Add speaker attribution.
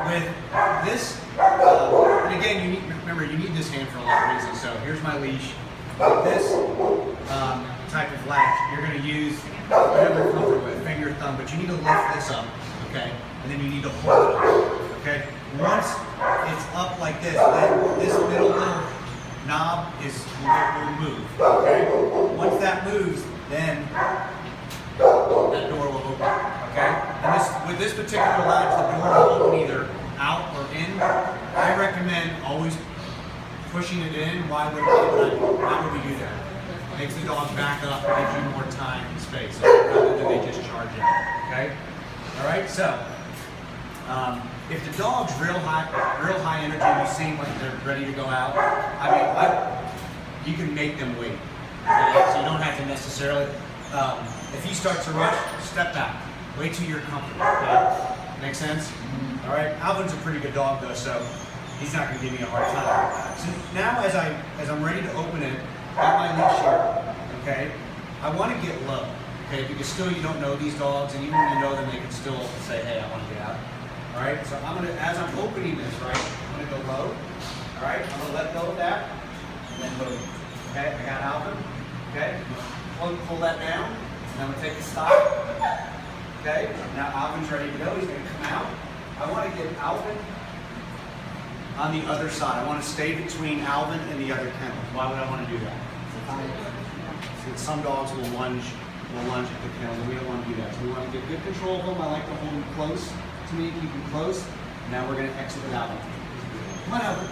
Speaker 1: with this, and again, remember, you need this hand for a lot of reasons. So here's my leash. With this type of latch, you're going to use whatever you're comfortable with, finger, thumb, but you need to lift this up, okay? And then you need to hold it up, okay? Once it's up like this, then this middle little knob will move, okay? Once that moves, then that door will open, okay? And with this particular latch, the door will open either out or in. I recommend always pushing it in. Why would we do that? Makes the dog back up, gives you more time and space, rather than they just charge out, okay? All right, so if the dog's real high energy, you seem like they're ready to go out, you can make them wait, okay? So you don't have to necessarily, if he starts to rush, step back. Wait till you're comfortable, okay? Make sense? All right, Alvin's a pretty good dog though, so he's not gonna give me a hard time. So now as I'm ready to open it, got my leash here, okay? I wanna get low, okay? Because still you don't know these dogs, and even when you know them, they can still say, hey, I wanna get out. All right, so as I'm opening this, right, I'm gonna go low, all right? I'm gonna let go of that, and then move, okay? I got Alvin, okay? Pull that down, and I'm gonna take a stop, okay? Now Alvin's ready to go, he's gonna come out. I wanna get Alvin on the other side. I wanna stay between Alvin and the other kennel. Why would I wanna do that? Because some dogs will lunge at the kennel, and we don't wanna do that. So we wanna get good control of them. I like to hold them close to me, keep them close. Now we're gonna exit with Alvin. Come on, Alvin.